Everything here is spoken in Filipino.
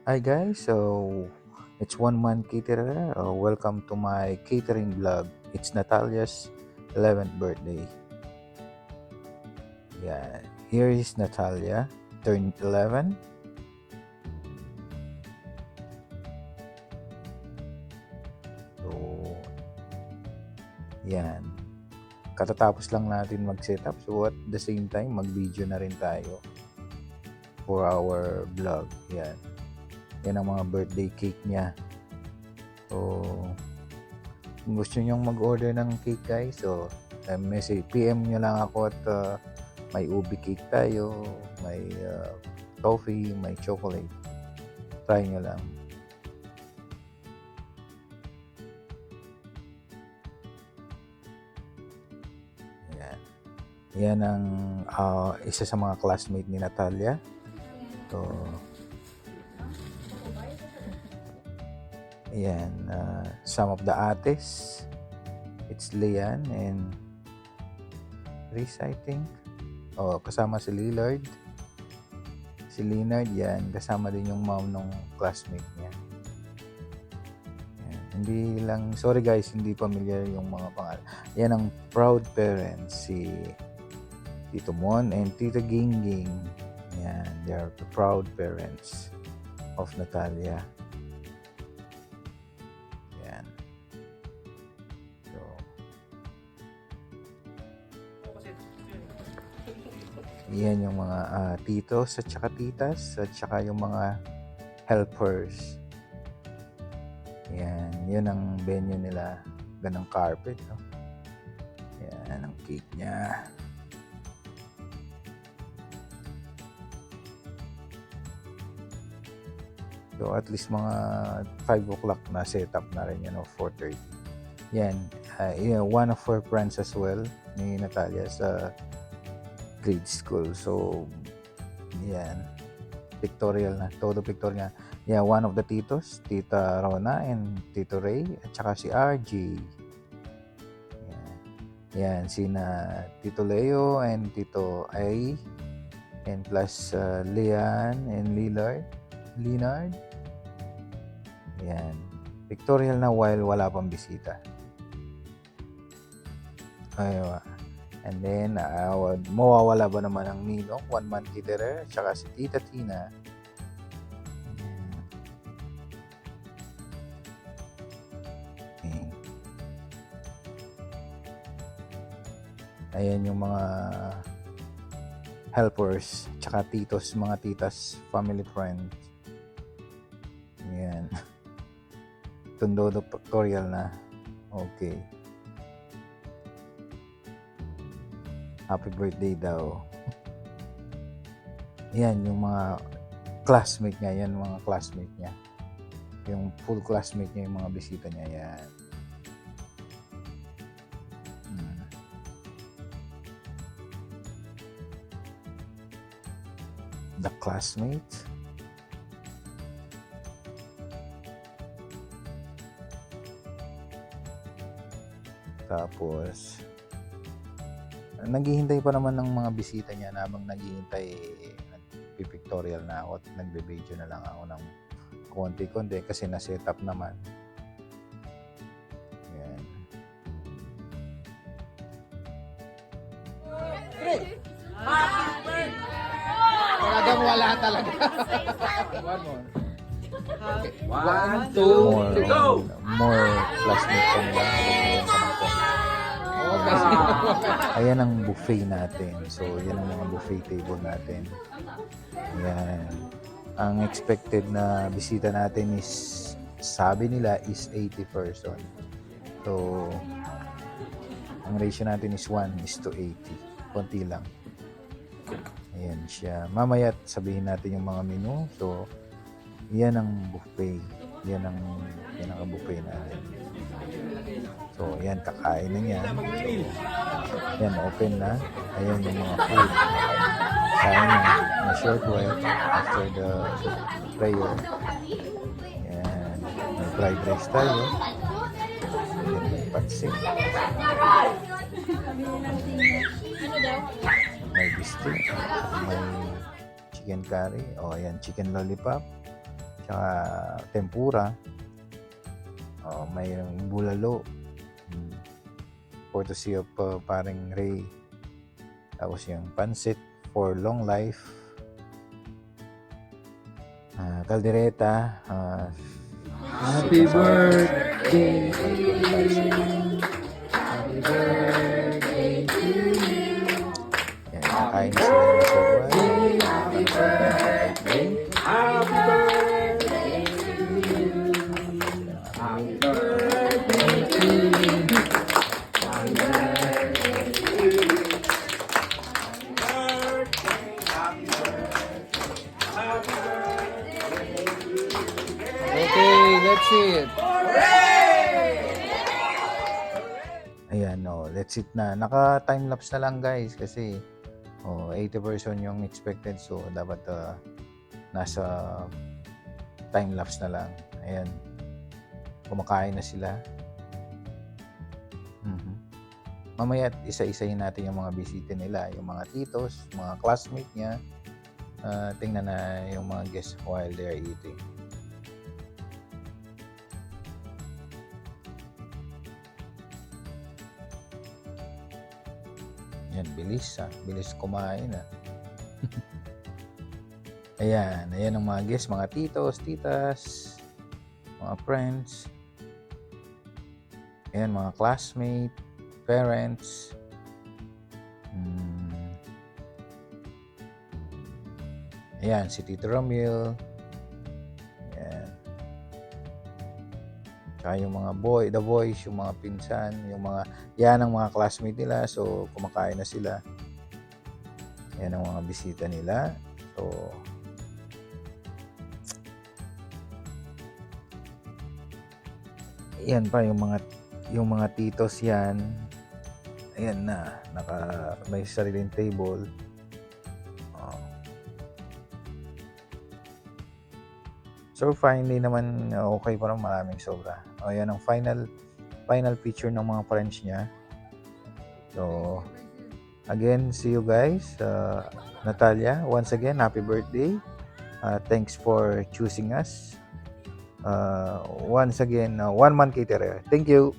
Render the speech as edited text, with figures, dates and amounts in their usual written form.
Hi guys, so it's 1 month caterer. Welcome to my catering vlog. It's Natalia's 11th birthday. Yeah, here is Natalia, turned 11. So, yan. Katatapos lang natin mag-setup. So at the same time, mag-video na rin tayo for our vlog. Yan. Yan ang mga birthday cake niya. So, kung gusto nyong mag-order ng cake guys, so message PM nyo lang ako at may ubi cake tayo, may toffee, may chocolate. Try nyo lang. Yan. Yan ang isa sa mga classmate ni Natalia. So, yan. Some of the ates. It's Lian and Chris, I think. Kasama si Lillard. Si Leonard, yan. Kasama din yung mom ng classmate niya. Yan. Hindi lang, sorry guys, hindi familiar yung mga pangalan. Yan ang proud parents, si Tito Mon and Tita Gingging. Yan, they are the proud parents of Natalia. Yan. So, yan yung mga titos at saka titas at saka yung mga helpers. Yan ang venue nila. Ganang carpet, no? Yan ang cake niya. So at least mga 5 o'clock na setup na rin yan, 4:30. Yan, one of her friends as well ni Natalia sa grade school. So yan, pictorial na, todo pictorial. Yeah, one of the titos, Tita Rona and Tito Ray, at saka si RG. Yan, sina Tito Leo and Tito A, and plus Lian and Leonard. Yan, pictorial na while wala pang bisita. Aywa. And then, mawawala ba naman ang Ninong, 1 month caterer, at saka si Tita Tina. Ayan yung mga helpers, tsaka titos, mga titas, family friends. Ayan. Tundodo pictorial na. Okay. Happy birthday daw. Ayan yung mga classmate niya. Yan mga classmate niya. Yung full classmate niya, yung mga bisita niya. Yan. The classmates. Tapos naghihintay pa naman ng mga bisita niya. Habang naghihintay, nagpipictorial na ako at nagbe-video na lang ako ng konti-konti kasi na-set up naman. Yan. Talagang wala talaga. One more. One, two, three, go! More classmates pa nila. Ayan ang buffet natin. So, yan ang mga buffet table natin. Ayan. Ang expected na bisita natin is, sabi nila, is 80 person. So, ang ratio natin is 1:80. Konti lang. Ayan siya. Mamaya sabihin natin yung mga menu. So, yan ang buffet. Yan ang buffet natin. So, yan, kakain na yan. So, yan, open na. Ayan yung mga food. Kain na short while after the prayer. Yan. May fried rice tayo. Yan, may pansit. May biscuit. May chicken curry. O, ayan, chicken lollipop. tsaka tempura. May bulalo. Courtesy of paring Ray. Tapos yung pansit for long life. Caldereta. Happy birthday to you. Happy birthday to you. Yan, nakain sila ng sobrang. Happy birthday. Happy birthday to you. Happy birthday to you. Happy birthday to you. Okay, that's it. Ayan, that's it na. Naka-timelapse na lang guys kasi 80% yung expected, so dapat nasa timelapse na lang. Ayan. Kumakain na sila. Mamaya isa-isahin natin yung mga bisita nila, yung mga titos, mga classmate niya. Tingnan na yung mga guests while they're eating. Yan, bilis bilis kumain Ayan ang mga guests, mga titos, titas, mga friends. Ayan, mga classmate, parents. Ayan, si Tito Ramil. Ayan. Tsaka yung mga the boys, yung mga pinsan, yan ang mga classmate nila. So, kumakain na sila. Yan ang mga bisita nila. So, yan pa yung mga titos yan. Ayan na, may sariling table. So finally naman okay pa rin, maraming sobra. Ayan ang final picture ng mga friends niya. So again, see you guys. Natalia, once again, happy birthday. Thanks for choosing us. Once again, One Man Caterer. Thank you.